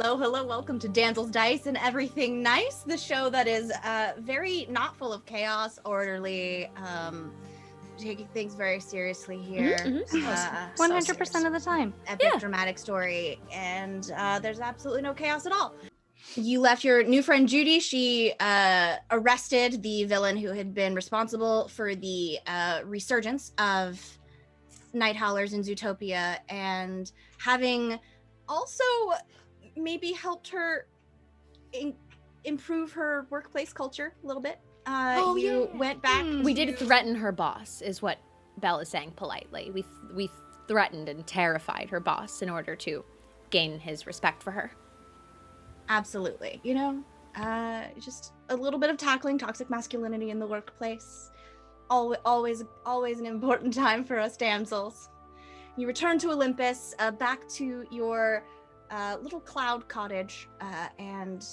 Hello, hello, welcome to Damsels, Dice, and Everything Nice, the show that is very not full of chaos, orderly, taking things very seriously here. 100% of the time. Epic dramatic story, and there's absolutely no chaos at all. You left your new friend Judy. She arrested the villain who had been responsible for the resurgence of night howlers in Zootopia, and having also maybe helped her improve her workplace culture a little bit. You went back. We did threaten her boss, is what Belle is saying politely. We threatened and terrified her boss in order to gain his respect for her. Absolutely. You know, just a little bit of tackling toxic masculinity in the workplace. Always an important time for us damsels. You return to Olympus, back to your little cloud cottage, and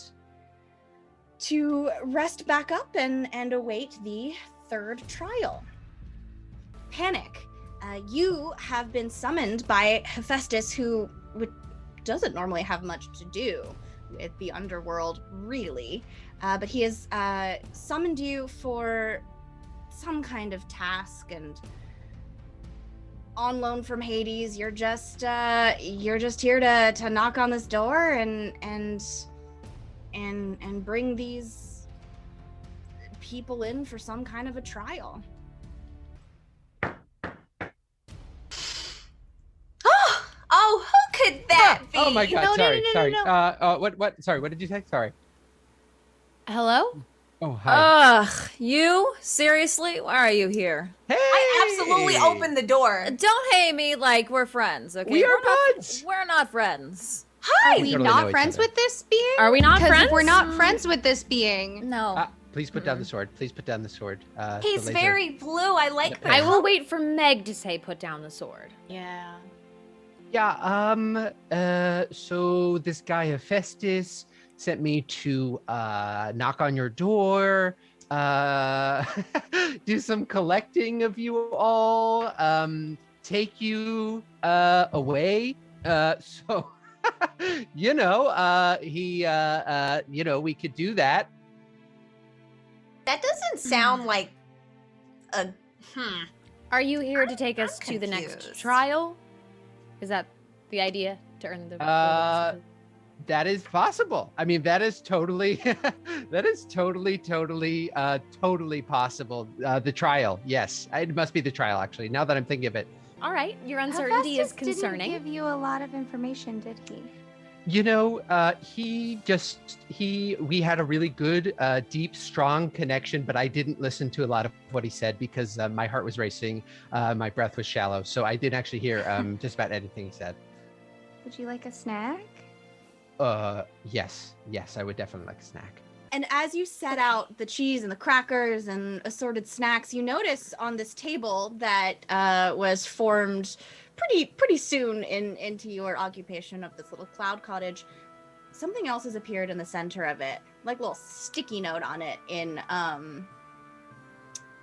to rest back up and await the third trial. Panic. You have been summoned by Hephaestus, who doesn't normally have much to do with the Underworld, really, but he has summoned you for some kind of task, and on loan from Hades. You're just here to knock on this door and bring these people in for some kind of a trial. Oh, who could that be? Oh my God! No, sorry. no. What? Sorry. What did you say? Sorry. Hello? Oh, hi. Ugh, you? Seriously? Why are you here? Hey! I absolutely opened the door. Don't hate me like we're friends, okay? We are not, buds! we're not friends. Are We we totally know not each friends other. with this being? Are we not 'Cause friends? if we're not friends with this being. No. Please put down the sword. Please put down the sword. The He's laser. very blue. I like that. I will wait for Meg to say put down the sword. Yeah. Yeah. So this guy Hephaestus sent me to knock on your door, do some collecting of you all, take you away. So you know, we could do that. That doesn't sound like a Are you here to take us I'm to the next confused. trial? Is that the idea? To earn the That is possible. I mean, that is totally, totally possible. The trial, yes, it must be the trial. Actually, now that I'm thinking of it, All right, your uncertainty is Hephaestus concerning. didn't give you a lot of information, did he? you know, we had a really good, deep, strong connection, but I didn't listen to a lot of what he said because my heart was racing, my breath was shallow, so I didn't actually hear just about anything he said. Would you like a snack? Yes, I would definitely like a snack. And as you set out the cheese and the crackers and assorted snacks, you notice on this table that was formed pretty soon into your occupation of this little cloud cottage, something else has appeared in the center of it, like a little sticky note on it in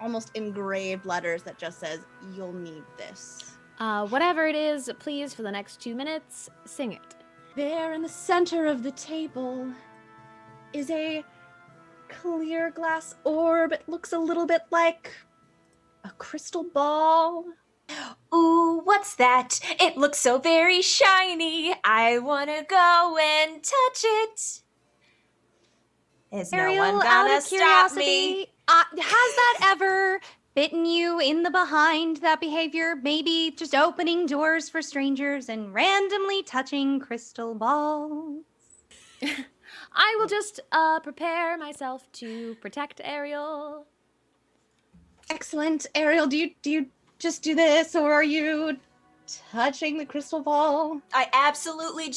almost engraved letters that just says, "You'll need this." Whatever it is, please, for the next 2 minutes, sing it. There in the center of the table is a clear glass orb. It looks a little bit like a crystal ball. Ooh, what's that? It looks so very shiny. I wanna go and touch it. Is no Ariel, one out gonna of stop me? curiosity, has that ever bitten you in the behind, that behavior? Maybe just opening doors for strangers and randomly touching crystal balls? I will just prepare myself to protect Ariel. Excellent. Ariel, do you just do this, or are you touching the crystal ball? I absolutely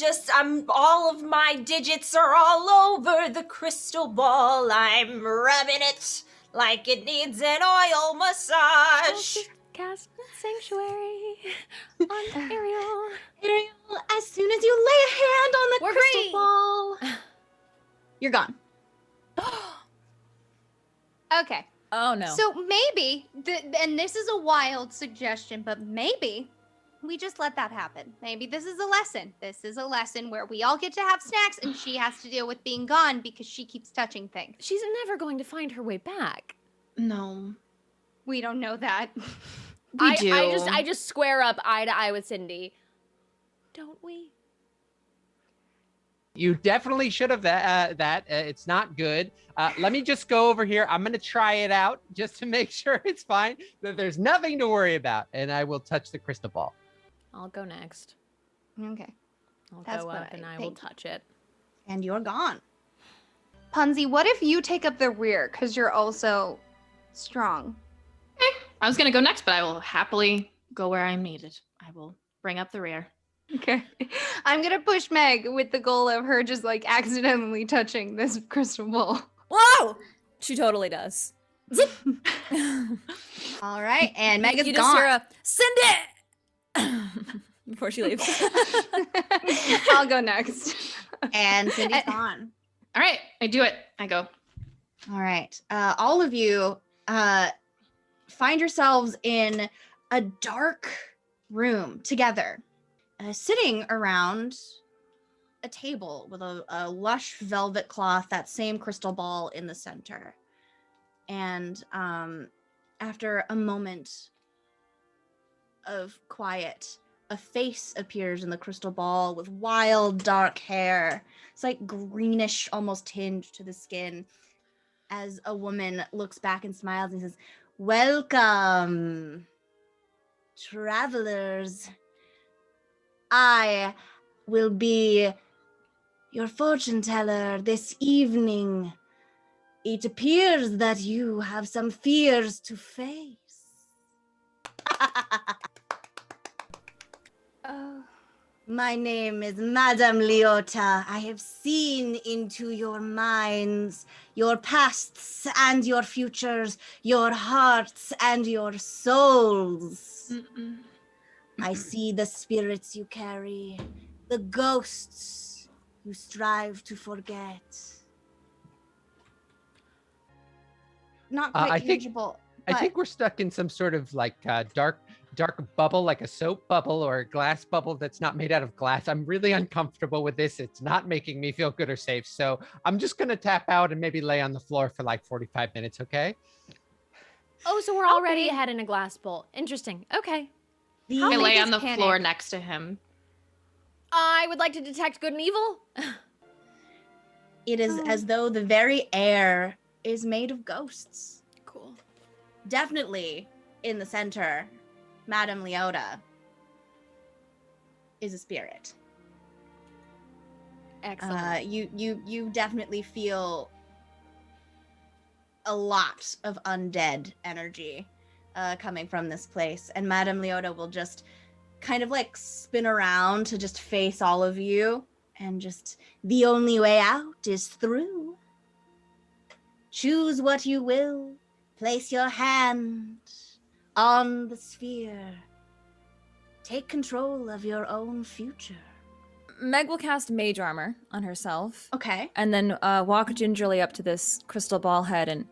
all of my digits are all over the crystal ball. I'm rubbing it like it needs an oil massage. Cast sanctuary on Ariel. Ariel, as soon as you lay a hand on the We're crystal free. ball, you're gone. Okay. Oh no. So maybe, and this is a wild suggestion, but maybe we just let that happen. Maybe this is a lesson. This is a lesson where we all get to have snacks and she has to deal with being gone because she keeps touching things. She's never going to find her way back. No. We don't know that. We do. I just square up eye to eye with Cindy. Don't we? You definitely should have that. It's not good. Let me just go over here. I'm going to try it out just to make sure it's fine, that there's nothing to worry about. And I will touch the crystal ball. I'll go next. Okay. I'll That's go what up and I will think. touch it. And you're gone. Punzi, what if you take up the rear because you're also strong? I was gonna go next, but I will happily go where I'm needed. I will bring up the rear. Okay. I'm going to push Meg with the goal of her just like accidentally touching this crystal ball. Whoa! She totally does. All right, and Meg is You just gone. hear a Cindy before she leaves. I'll go next. And Cindy's gone. All right, I do it. I go. All right. All of you find yourselves in a dark room together, sitting around a table with a lush velvet cloth, that same crystal ball in the center. And after a moment of quiet, a face appears in the crystal ball with wild dark hair. It's like greenish, almost tinged to the skin, as a woman looks back and smiles and says, "Welcome, travelers. I will be your fortune teller this evening. It appears that you have some fears to face." Oh. My name is Madame Leota. I have seen into your minds, your pasts and your futures, your hearts and your souls. I see the spirits you carry, the ghosts you strive to forget. Not quite I think- tangible. I think we're stuck in some sort of like dark bubble, like a soap bubble or a glass bubble that's not made out of glass. I'm really uncomfortable with this. It's not making me feel good or safe. So I'm just going to tap out and maybe lay on the floor for like 45 minutes. Okay. Oh, so we're already ahead in a glass bowl. Interesting. Okay. I big lay is on the panic? floor next to him. I would like to detect good and evil. It is as though the very air is made of ghosts. Cool. Definitely in the center, Madame Leota is a spirit. Excellent. You definitely feel a lot of undead energy coming from this place, and Madame Leota will just kind of like spin around to just face all of you, and just, the only way out is through. Choose what you will. Place your hand on the sphere. Take control of your own future. Meg will cast Mage Armor on herself, Okay. and then walk gingerly up to this crystal ball head and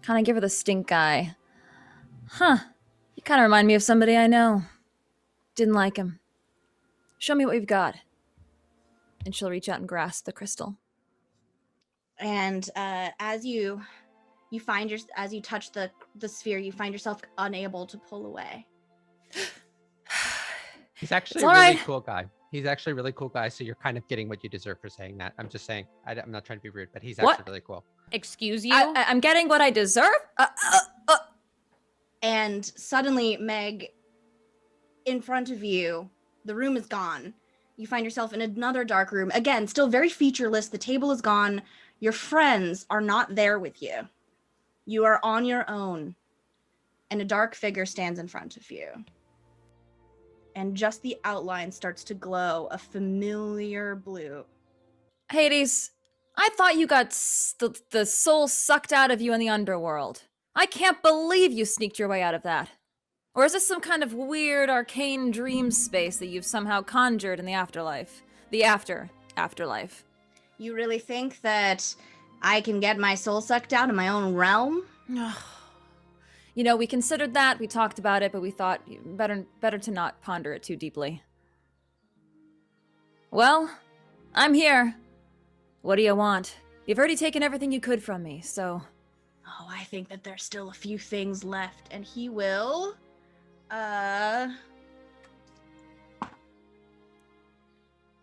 kind of give her the stink eye. Huh. You kind of remind me of somebody I know. Didn't like him. Show me what you've got. And she'll reach out and grasp the crystal. And as you touch the sphere, you find yourself unable to pull away. He's actually It's a all really right. cool guy. He's actually a really cool guy. So you're kind of getting what you deserve for saying that. I'm just saying. I'm not trying to be rude, but he's What? actually really cool. Excuse you? I'm getting what I deserve? And suddenly, Meg, in front of you, the room is gone. You find yourself in another dark room. Again, still very featureless. The table is gone. Your friends are not there with you. You are on your own. And a dark figure stands in front of you. And just the outline starts to glow a familiar blue. Hades, I thought you got the soul sucked out of you in the underworld. I can't believe you sneaked your way out of that. Or is this some kind of weird arcane dream space that you've somehow conjured in the afterlife? The afterlife. You really think that I can get my soul sucked out in my own realm? You know, we considered that, we talked about it, but we thought better to not ponder it too deeply. Well, I'm here. What do you want? You've already taken everything you could from me, so... Oh, I think that there's still a few things left, and he will,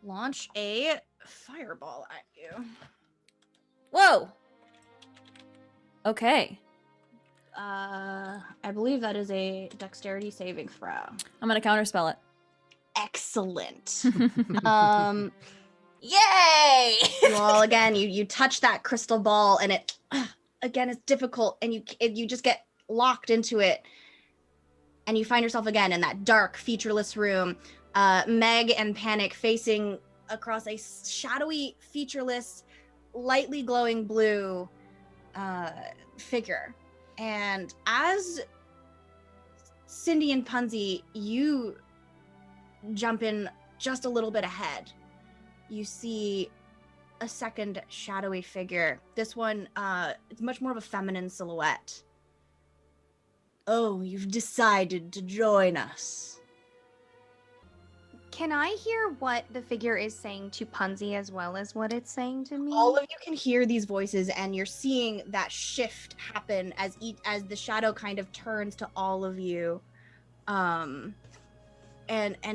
launch a fireball at you. Whoa! Okay. I believe that is a dexterity saving throw. I'm gonna counterspell it. Excellent. Yay! Well, again, you touch that crystal ball, and it, again, it's difficult, and you just get locked into it, and you find yourself again in that dark, featureless room. Meg and Panic facing across a shadowy, featureless, lightly glowing blue figure. And as Cindy and Punzi, you jump in just a little bit ahead. You see a second shadowy figure. This one, it's much more of a feminine silhouette. Oh, you've decided to join us. Can I hear what the figure is saying to Punzi as well as what it's saying to me? All of you can hear these voices, and you're seeing that shift happen as the shadow kind of turns to all of you, and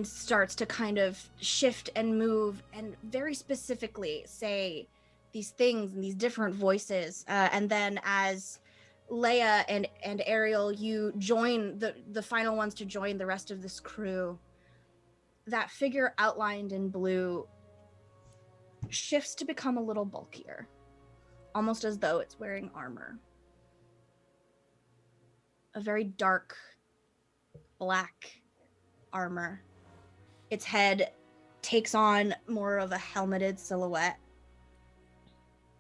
starts to kind of shift and move, and very specifically say these things and these different voices. And then as Leia and Ariel, you join the final ones to join the rest of this crew. That figure outlined in blue shifts to become a little bulkier, almost as though it's wearing armor. A very dark black armor. Its head takes on more of a helmeted silhouette.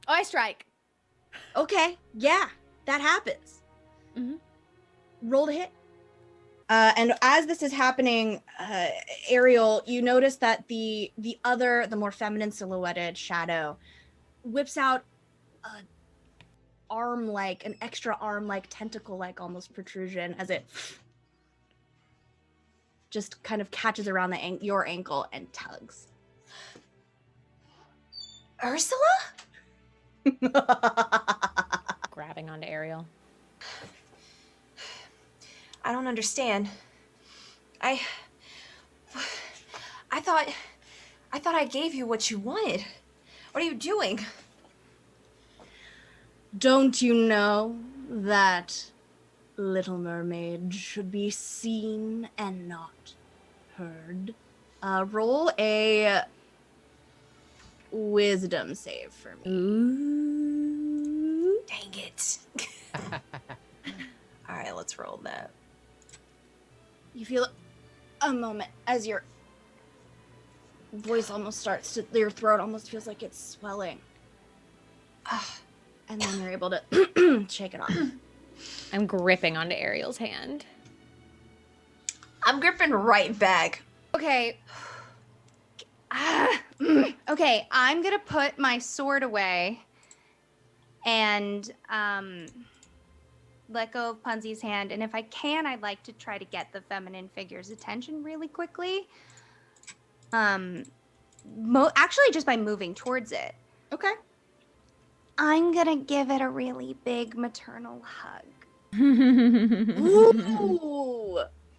Oh, I strike. Okay, yeah, that happens. Mhm. Roll to hit. And as this is happening, Ariel, you notice that the more feminine silhouetted shadow whips out an extra arm-like, tentacle-like almost protrusion as it just kind of catches around your ankle and tugs. Ursula? Grabbing onto Ariel. I don't understand. I thought I gave you what you wanted. What are you doing? Don't you know that Little Mermaid should be seen and not heard? Roll a wisdom save for me. Ooh. Dang it. All right, let's roll that. You feel a moment as your voice almost your throat almost feels like it's swelling. And then you're able to shake it off. I'm gripping onto Ariel's hand. I'm gripping right back. Okay. Okay, I'm gonna put my sword away and let go of Punzi's hand, and if I can, I'd like to try to get the feminine figure's attention really quickly. Actually, just by moving towards it. Okay. I'm gonna give it a really big maternal hug. Ooh.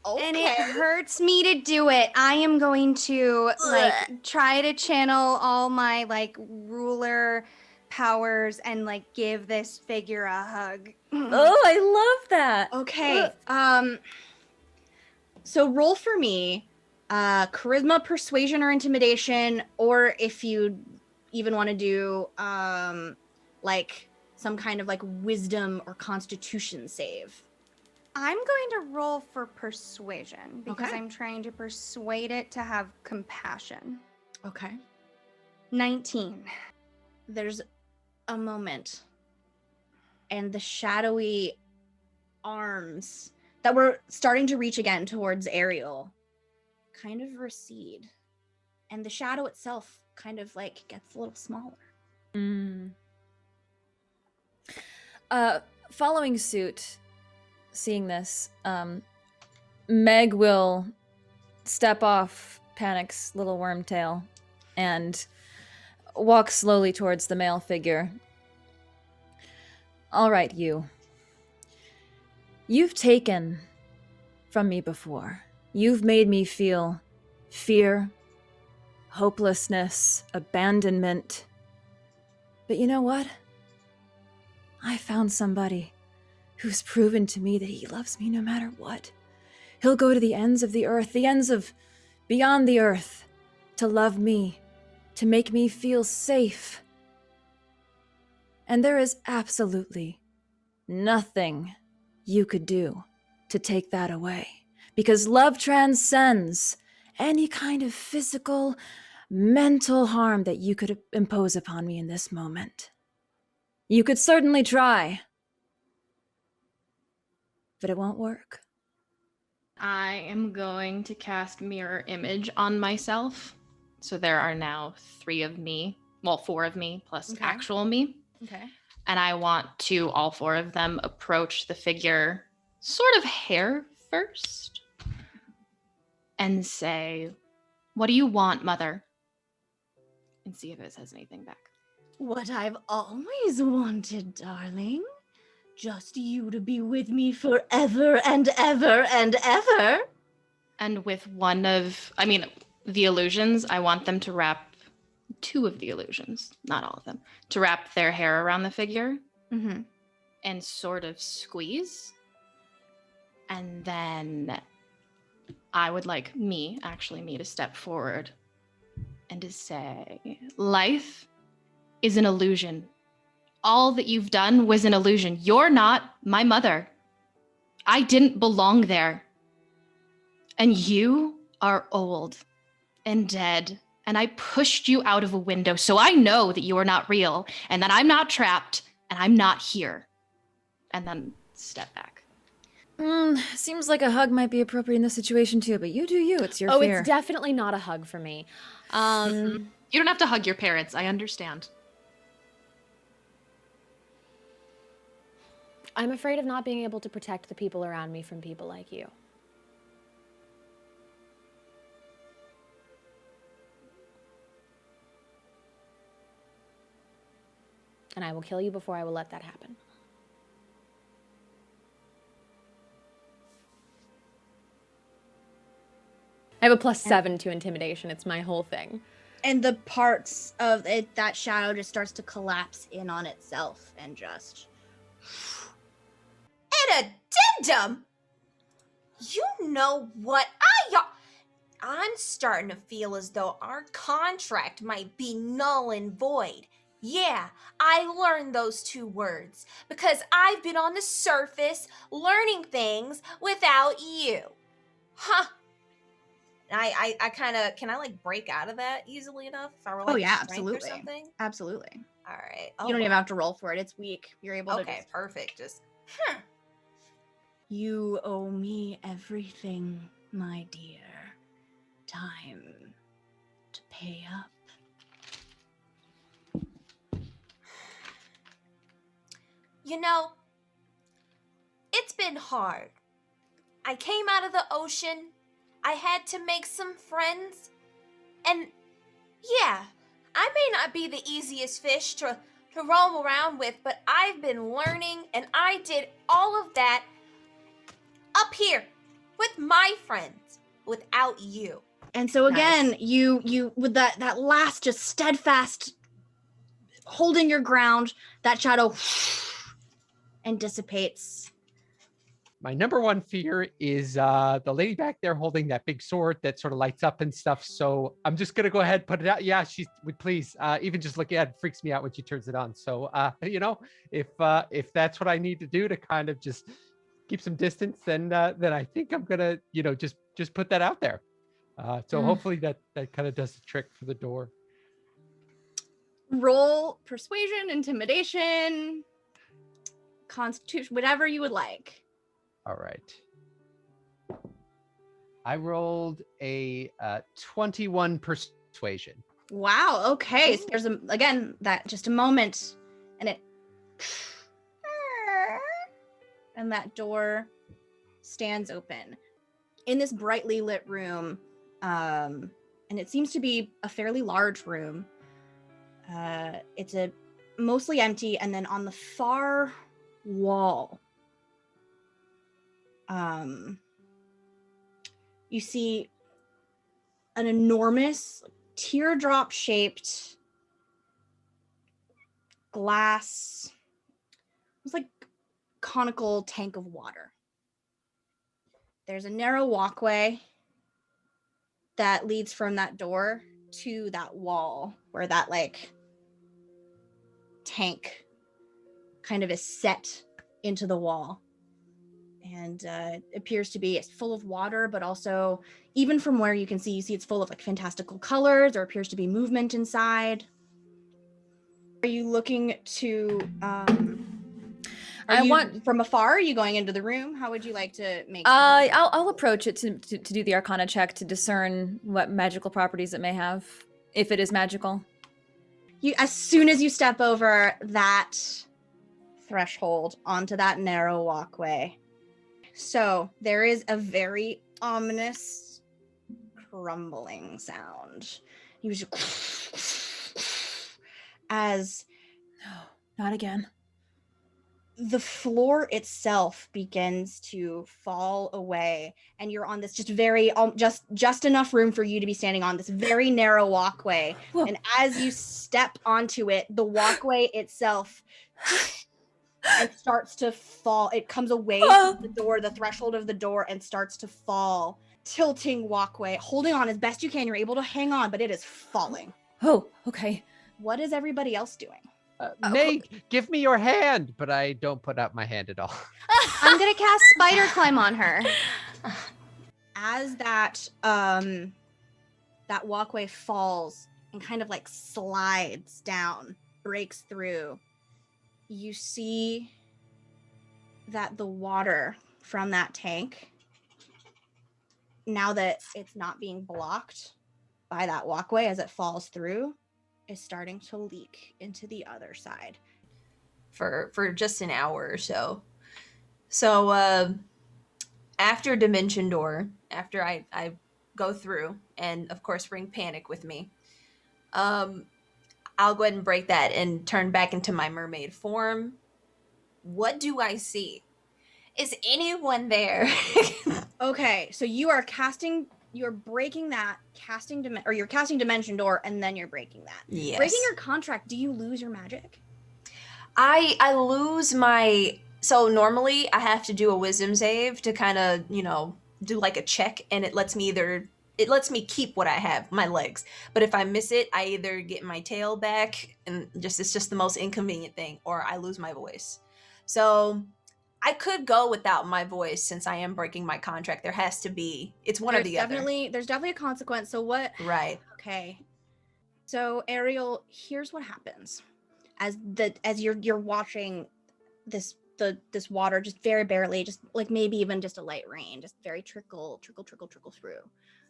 Okay. And it hurts me to do it. I am going to try to channel all my ruler powers and give this figure a hug. Oh, I love that. Okay. So roll for me, charisma, persuasion, or intimidation, or if you even want to do some kind of wisdom or constitution save. I'm going to roll for persuasion because Okay. I'm trying to persuade it to have compassion. Okay. 19. There's a moment, and the shadowy arms that were starting to reach again towards Ariel kind of recede, and the shadow itself kind of gets a little smaller. Following suit, seeing this, Meg will step off Panic's little wormtail and walk slowly towards the male figure. All right, you. You've taken from me before. You've made me feel fear, hopelessness, abandonment. But you know what? I found somebody who's proven to me that he loves me no matter what. He'll go to the ends of the earth, the ends of beyond the earth, to love me, to make me feel safe. And there is absolutely nothing you could do to take that away. Because love transcends any kind of physical, mental harm that you could impose upon me in this moment. You could certainly try, but it won't work. I am going to cast Mirror Image on myself. So there are now 3 of me. Well, 4 of me plus Okay. actual me. Okay. And I want to, all 4 of them, approach the figure sort of hair first and say, "What do you want, Mother?" And see if it says anything back. What I've always wanted, darling. Just you to be with me forever and ever and ever. And with the illusions, I want them to wrap 2 of the illusions, not all of them, to wrap their hair around the figure Mm-hmm. and sort of squeeze. And then I would like me to step forward and to say, "Life is an illusion. All that you've done was an illusion. You're not my mother. I didn't belong there. And you are old and dead. And I pushed you out of a window. So I know that you are not real and that I'm not trapped and I'm not here." And then step back. Seems like a hug might be appropriate in this situation too, but you do you. It's your Oh, fear. it's definitely not a hug for me. You don't have to hug your parents. I understand. I'm afraid of not being able to protect the people around me from people like you. And I will kill you before I will let that happen. I have a +7 to intimidation. It's my whole thing. And the parts of it, that shadow just starts to collapse in on itself and just. An addendum? You know what? I'm starting to feel as though our contract might be null and void. Yeah, I learned those 2 words because I've been on the surface learning things without you. Huh. I kind of, can I like break out of that easily enough if I were like strength Absolutely. or something? Absolutely. All right. You don't even have to roll for it. It's weak. You're able to. Okay, perfect. Just You owe me everything, my dear. Time to pay up. You know, it's been hard. I came out of the ocean. I had to make some friends. And yeah, I may not be the easiest fish to roam around with, but I've been learning and I did all of that up here with my friends without you. And so again, you with that last just steadfast holding your ground, that shadow and dissipates. My number 1 fear is the lady back there holding that big sword that sort of lights up and stuff. So I'm just gonna go ahead and put it out. Yeah, she would please. Even just looking at it freaks me out when she turns it on. So if that's what I need to do to kind of just keep some distance, then I think I'm gonna just put that out there. So hopefully that kind of does the trick for the door. Roll persuasion, intimidation, constitution, whatever you would like. All right. I rolled a 21 persuasion. Wow. Okay. So there's that just a moment, and it, and that door stands open in this brightly lit room, and it seems to be a fairly large room. It's a mostly empty, and then on the far wall, you see an enormous teardrop shaped glass, it's like conical tank of water. There's a narrow walkway that leads from that door to that wall where that like tank kind of is set into the wall. And it appears to be, it's full of water, but also even from where you see it's full of like fantastical colors. There appears to be movement inside. Are you looking to from afar? Are you going into the room? How would you like to make I'll approach it to do the Arcana check to discern what magical properties it may have, if it is magical. As soon as you step over that threshold onto that narrow walkway, so there is a very ominous crumbling sound. You just as no, not again. The floor itself begins to fall away, and you're on this just very just enough room for you to be standing on this very narrow walkway. Whoa. And as you step onto it, the walkway itself and starts to fall. It comes away from the door, the threshold of the door, and starts to fall. Tilting walkway, holding on as best you can. You're able to hang on, but it is falling. Oh, okay. What is everybody else doing? Meg, give me your hand, but I don't put out my hand at all. I'm gonna cast Spider Climb on her. As that walkway falls and kind of like slides down, breaks through, you see that the water from that tank, now that it's not being blocked by that walkway as it falls through, is starting to leak into the other side. For just an hour or so. So after Dimension Door, after I go through and of course bring Panic with me, I'll go ahead and break that and turn back into my mermaid form. What do I see? Is anyone there? Okay, so you're casting Dimension Door, and then you're breaking that. Yes. Breaking your contract, do you lose your magic? I lose my... So normally I have to do a wisdom save to kind of, do like a check, and it lets me keep what I have, my legs. But if I miss it, I either get my tail back, and it's just the most inconvenient thing, or I lose my voice. So I could go without my voice since I am breaking my contract. There has to be, it's one or the other. There's definitely a consequence. So what? Right. Okay. So Ariel, here's what happens. As you're watching this water just very barely, just like maybe even just a light rain, just very trickle through.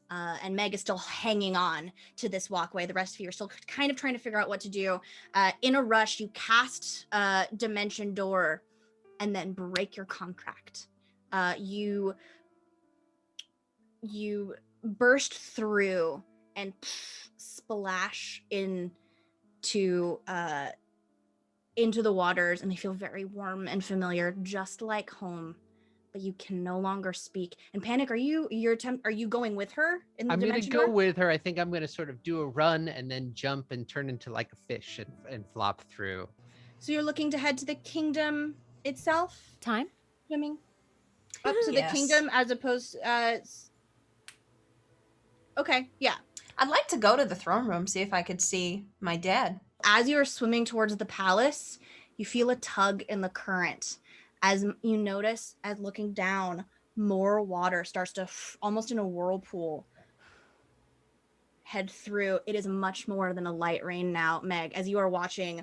And Meg is still hanging on to this walkway. The rest of you are still kind of trying to figure out what to do. In a rush, you cast Dimension Door and then break your contract. You burst through and splash into the waters, and they feel very warm and familiar, just like home. But you can no longer speak. And Panic, are you going with her in the Dimension Door? I'm gonna go with her. I think I'm gonna sort of do a run and then jump and turn into like a fish and flop through. So you're looking to head to the kingdom itself? Time? Swimming? Up to the kingdom as opposed okay, yeah. I'd like to go to the throne room, see if I could see my dad. As you are swimming towards the palace, you feel a tug in the current. As you notice, as looking down, more water starts to, almost in a whirlpool, head through. It is much more than a light rain now, Meg, as you are watching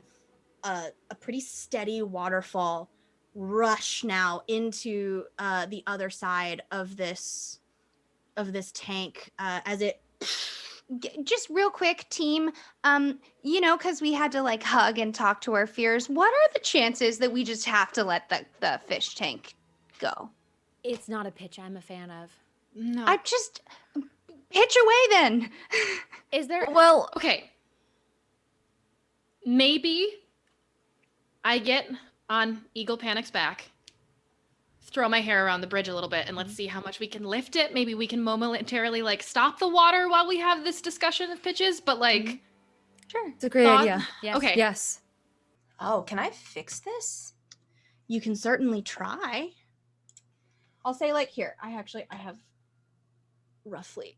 a pretty steady waterfall rush now into the other side of this tank as it... Just real quick, team, because we had to like hug and talk to our fears, what are the chances that we just have to let the fish tank go? It's not a pitch I'm a fan of. No. I just pitch away then. Is there? Well, okay. Maybe I get on Eagle Panic's back, throw my hair around the bridge a little bit, and let's see how much we can lift it. Maybe we can momentarily like stop the water while we have this discussion of pitches, but like Sure. It's a great Thought- idea. Yes. okay. Yes. Oh, can I fix this? You can certainly try. I'll say like here. I have roughly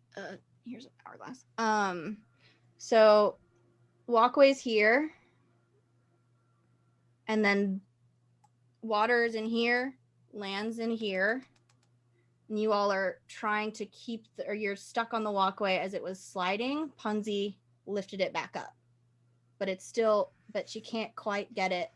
here's an hourglass. So walkways here, and then water is in here, lands in here, and you all are trying to keep or you're stuck on the walkway as it was sliding. Punzi lifted it back up, but but she can't quite get it.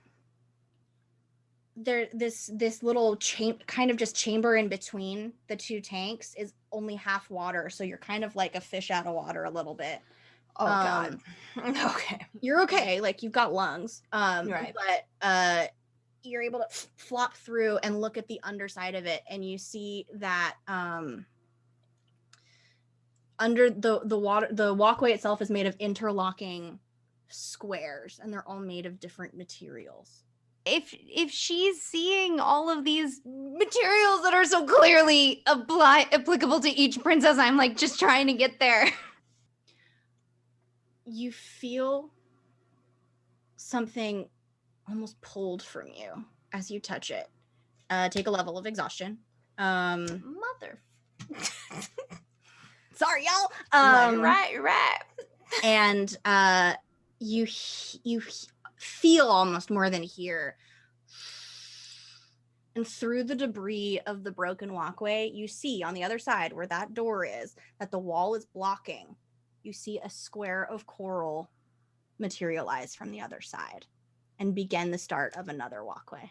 There, this little kind of just chamber in between the two tanks is only half water, so you're kind of like a fish out of water a little bit. Oh God. Okay. You're okay, like you've got lungs, Right. but you're able to flop through and look at the underside of it, and you see that under the water, the walkway itself is made of interlocking squares, and they're all made of different materials. If she's seeing all of these materials that are so clearly applicable to each princess, I'm like just trying to get there. You feel something almost pulled from you as you touch it. Take a level of exhaustion. Mother. Sorry, y'all. Right. And you feel almost more than hear. And through the debris of the broken walkway, you see on the other side where that door is, that the wall is blocking. You see a square of coral materialize from the other side and begin the start of another walkway.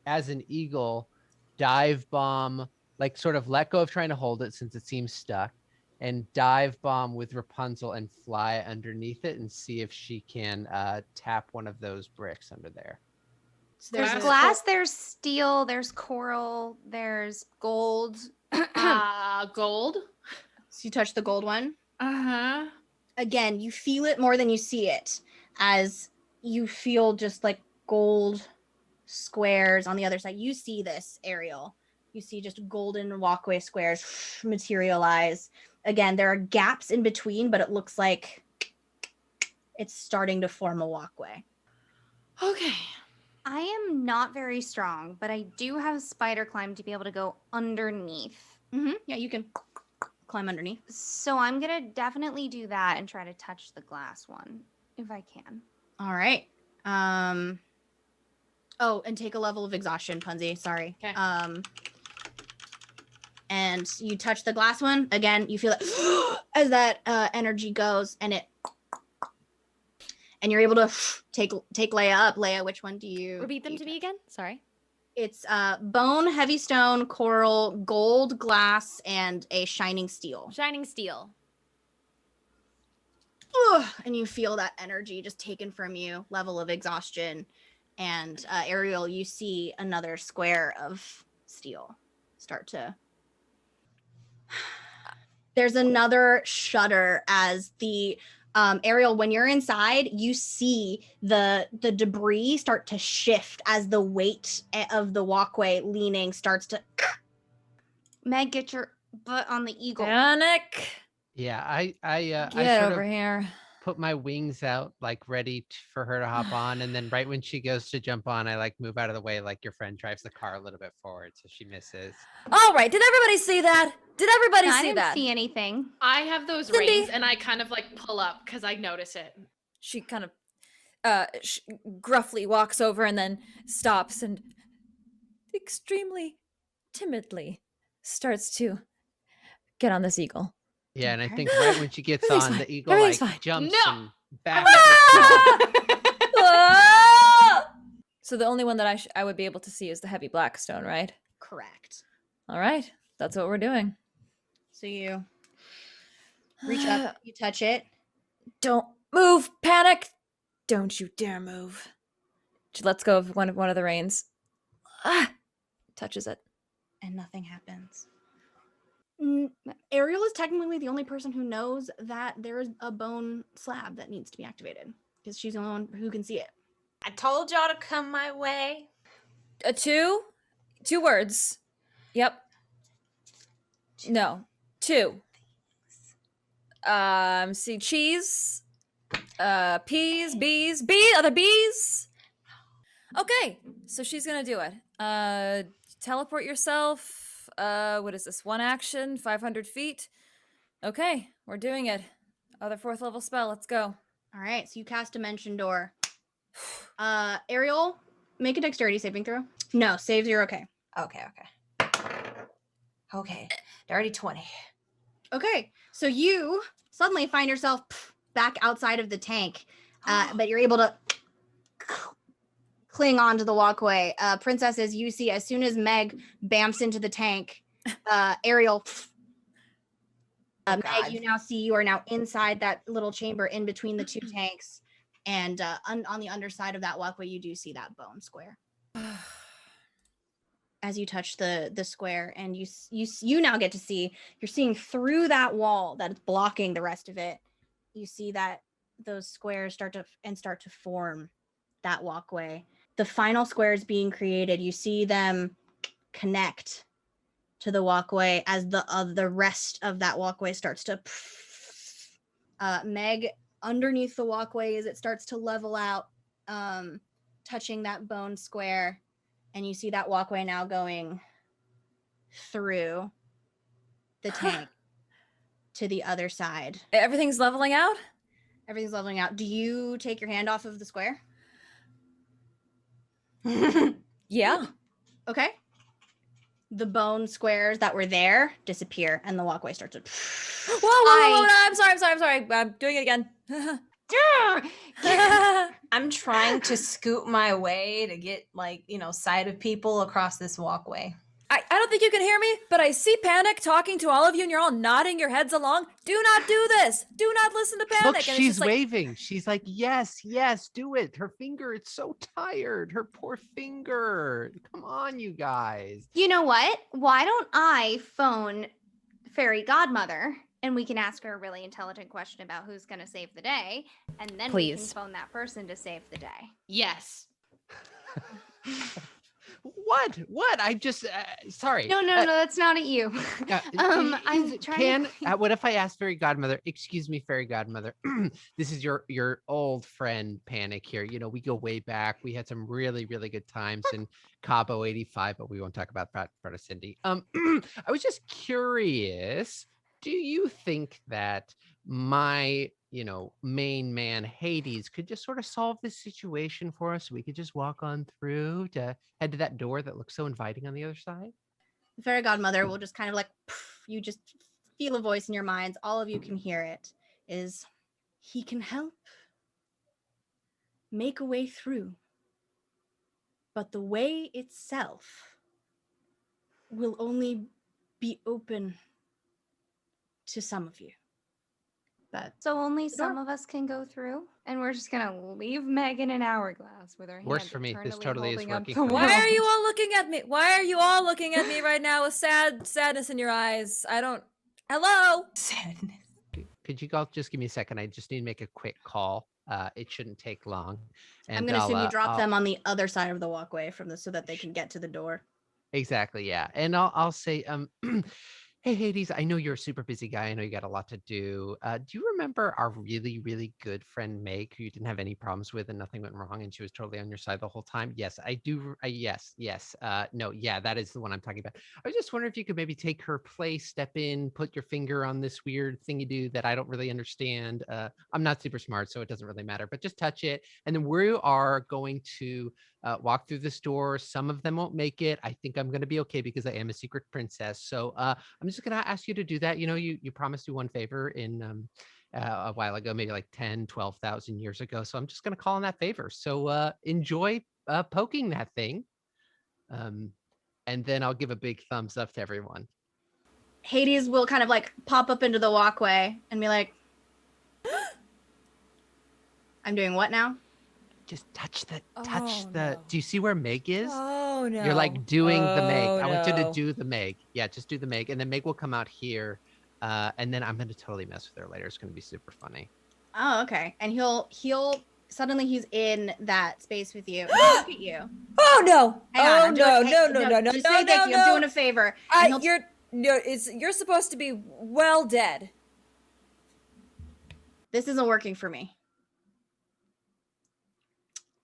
As an eagle, dive bomb, like sort of let go of trying to hold it since it seems stuck, and dive bomb with Rapunzel and fly underneath it and see if she can tap one of those bricks under there. So There's a- glass, there's steel, there's coral, there's gold. Gold. So you touch the gold one. Uh-huh. Again, you feel it more than you see it, as you feel just like gold squares on the other side. You see this, Ariel. You see just golden walkway squares materialize. Again, there are gaps in between, but it looks like it's starting to form a walkway. Okay. I am not very strong, but I do have spider climb to be able to go underneath. Yeah, you can climb underneath. So I'm gonna definitely do that and try to touch the glass one if I can. All right. Oh, and take a level of exhaustion, Punzi. Sorry. Okay. And you touch the glass one again. You feel it as that energy goes, and you're able to take Leia up. Leia, which one do you Repeat them to me again. Sorry. It's bone, heavy stone, coral, gold, glass, and a shining steel. Shining steel. And you feel that energy just taken from you, level of exhaustion. And Ariel, you see another square of steel start to... There's another shudder as the... Ariel, when you're inside, you see the debris start to shift as the weight of the walkway leaning starts to... Meg, get your butt on the eagle. Panic. Yeah, I Get sort over of here. put my wings out, like ready for her to hop on, and then right when she goes to jump on, I like move out of the way, like your friend drives the car a little bit forward so she misses. All right. Did everybody see that? Did everybody I see didn't that? see anything. I have those Cindy. reins, and I kind of like pull up because I notice it. She kind of gruffly walks over and then stops and extremely timidly starts to get on this eagle. Yeah, and I Okay. think right when she gets Everything's on, fine. the eagle Everything's like fine. jumps No. and back. Ah! So the only one that I would be able to see is the heavy black stone, right? Correct. All right. That's what we're doing. So you reach up, you touch it. Don't move, Panic. Don't you dare move. She lets go of one of the reins. Ah! Touches it. and nothing happens. Ariel is technically the only person who knows that there is a bone slab that needs to be activated because she's the only one who can see it. I told y'all to come my way. Two words. Yep. No, two. See, cheese, peas, bees, other bees. Okay, so she's gonna do it. Teleport yourself. What is this? One action, 500 feet. Okay, we're doing it. Other 4th level spell. Let's go. All right, so you cast Dimension Door. Ariel, make a dexterity saving throw. No, saves you're okay. Okay. Dirty 20. Okay, so you suddenly find yourself back outside of the tank, but you're able to cling onto the walkway. Princesses, you see as soon as Meg bamps into the tank, Ariel. Meg, you now see you are now inside that little chamber in between the two tanks, and on the underside of that walkway, you do see that bone square. As you touch the square, and you now get to see, you're seeing through that wall that is blocking the rest of it. You see that those squares start to form that walkway. The final squares being created, you see them connect to the walkway as the rest of that walkway starts to Meg, underneath the walkway as it starts to level out, touching that bone square. And you see that walkway now going through the tank to the other side. Everything's leveling out? Everything's leveling out. Do you take your hand off of the square? Yeah. Okay. The bone squares that were there disappear and the walkway starts to... Whoa, no, I'm sorry. I'm doing it again. I'm trying to scoot my way to get, sight of people across this walkway. I don't think you can hear me, but I see Panic talking to all of you and you're all nodding your heads along. Do not do this. Do not listen to Panic. Look, and she's waving. She's like, yes, do it. Her finger, it's so tired. Her poor finger. Come on, you guys. You know what? Why don't I phone Fairy Godmother and we can ask her a really intelligent question about who's going to save the day, and then we can Please. phone that person to save the day. Yes. What? I just sorry. No, that's not at you. I'm trying. What if I ask Fairy Godmother? Excuse me, Fairy Godmother. This is your old friend Panic here. You know, we go way back. We had some really, really good times in Cabo 85, but we won't talk about that for Cindy. I was just curious. Do you think that my main man Hades could just sort of solve this situation for us so we could just walk on through to head to that door that looks so inviting on the other side? The Fairy Godmother will just kind of you just feel a voice in your minds. All of you can hear it. Is he can help make a way through, but the way itself will only be open to some of you. But So only some of us can go through, and we're just gonna leave Meg in an hourglass with her hand Works for me. This eternally totally is holding up working the for me. Why are you world. all looking at me? Why are you all looking at me right now with sadness in your eyes? Hello? Sadness. Could you all just give me a second? I just need to make a quick call. It shouldn't take long. And I'm going to assume you drop I'll- them on the other side of the walkway so that they can get to the door. Exactly, yeah. And I'll say, hey Hades, I know you're a super busy guy. I know you got a lot to do. Do you remember our really, really good friend Meg, who you didn't have any problems with and nothing went wrong and she was totally on your side the whole time? Yes, I do. Yes. No, yeah, that is the one I'm talking about. I was just wondering if you could maybe take her place, step in, put your finger on this weird thing you do that I don't really understand. I'm not super smart, so it doesn't really matter, but just touch it. And then we are going to walk through this door. Some of them won't make it. I think I'm going to be okay because I am a secret princess. So I'm just going to ask you to do that. You promised me one favor in a while ago, maybe like 10, 12,000 years ago. So I'm just going to call on that favor. So enjoy poking that thing. And then I'll give a big thumbs up to everyone. Hades will kind of pop up into the walkway and be like, I'm doing what now? Just touch the. Oh, no. Do you see where Meg is? Oh no. You're like doing the Meg. Oh, I want you to no. do the Meg. Yeah, just do the Meg, and then Meg will come out here, and then I'm gonna totally mess with her later. It's gonna be super funny. Oh, okay. And he'll suddenly he's in that space with you. And he'll look at you. Oh no. Hang on, Oh I'm doing- no, hey, no, no, no, no, just no, say thank no, you. I'm doing a favor. And he'll- You're supposed to be well dead. This isn't working for me.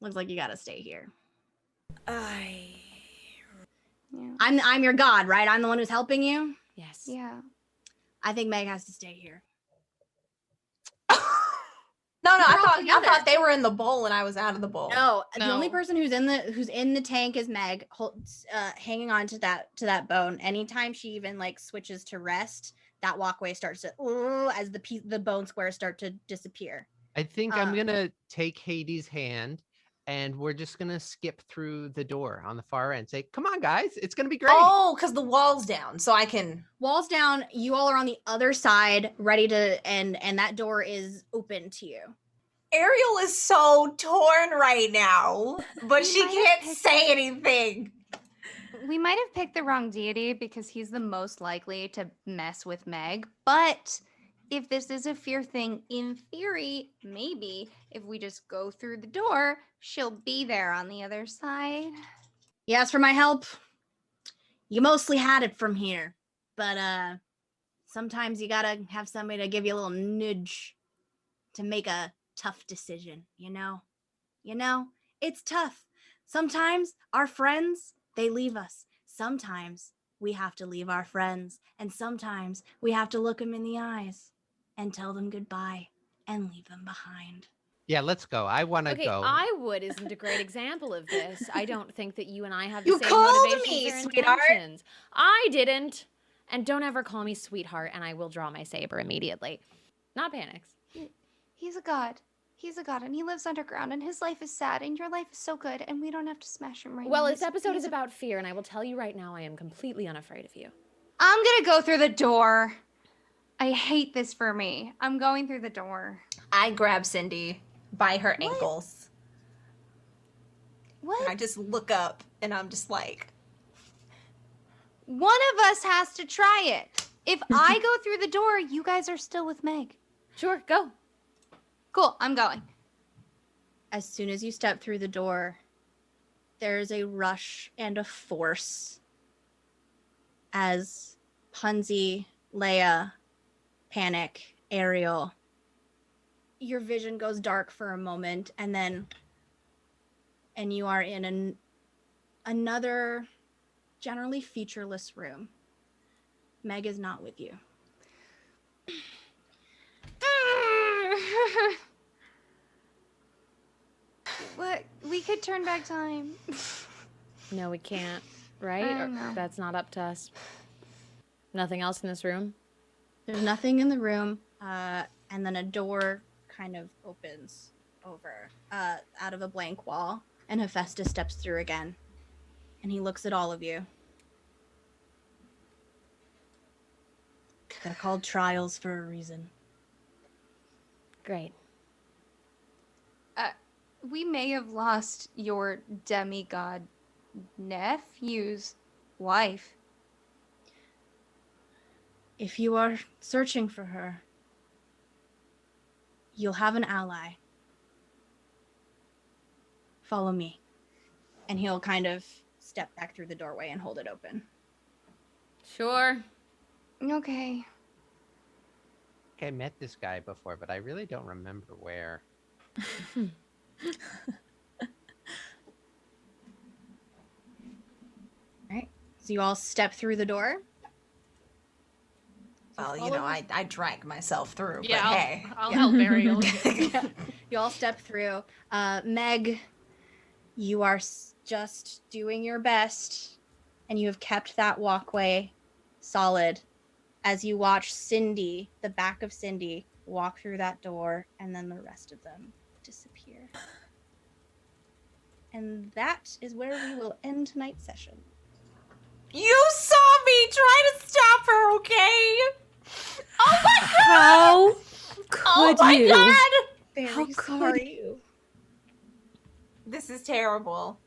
Looks like you gotta stay here. Yeah. I'm your god, right? I'm the one who's helping you. Yes. Yeah. I think Meg has to stay here. No, We're all I together. thought they were in the bowl and I was out of the bowl. No, the only No. person who's in the tank is Meg, hanging on to that bone. Anytime she even like switches to rest, that walkway starts to as the bone squares start to disappear. I think I'm Uh. gonna take Hades' hand, and we're just gonna skip through the door on the far end. Say, "Come on, guys, it's gonna be great." Oh, because the wall's down, so I can. Walls down. You all are on the other side, ready to, and that door is open to you. Ariel is so torn right now, but We she might can't have picked- say anything. We might have picked the wrong deity because he's the most likely to mess with Meg. But if this is a fear thing, in theory, maybe if we just go through the door, she'll be there on the other side. You asked for my help. You mostly had it from here, but sometimes you gotta have somebody to give you a little nudge to make a tough decision. You know, it's tough. Sometimes our friends, they leave us. Sometimes we have to leave our friends, and sometimes we have to look them in the eyes and tell them goodbye and leave them behind. Yeah, let's go. I want to Okay, go. Iwood isn't a great example of this. I don't think that you and I have the You same called motivations me, or sweetheart. intentions. I didn't. And don't ever call me sweetheart, and I will draw my saber immediately. Not panics. He's a god. He's a god, and he lives underground, and his life is sad, and your life is so good, and we don't have to smash him right Well, now. this episode is about fear, and I will tell you right now, I am completely unafraid of you. I'm gonna go through the door. I hate this for me. I'm going through the door. I grab Cindy by her ankles. What? I just look up and I'm just like, One of us has to try it. If I go through the door, you guys are still with Meg. Sure, go. Cool, I'm going. As soon as you step through the door, there's a rush and a force as Punzi, Leia, Panic, Ariel, your vision goes dark for a moment, and you are in another generally featureless room. Meg is not with you. What? We could turn back time. No, we can't, right? I Or- know. That's not up to us. Nothing else in this room? There's nothing in the room, and then a door kind of opens over out of a blank wall, and Hephaestus steps through again, and he looks at all of you. They're called trials for a reason. Great. We may have lost your demigod nephew's wife. If you are searching for her, you'll have an ally. Follow me. And he'll kind of step back through the doorway and hold it open. Sure. Okay. I met this guy before, but I really don't remember where. Alright. So you all step through the door. well, you follow know, me? I drag myself through, Yeah, but hey. I'll help Ariel. You all step through. Meg, you are just doing your best, and you have kept that walkway solid as you watch Cindy, the back of Cindy, walk through that door, and then the rest of them disappear. And that is where we will end tonight's session. You saw me try to stop her, okay? Oh my god! How could Oh my you? god! Very How could sorry. you? This is terrible.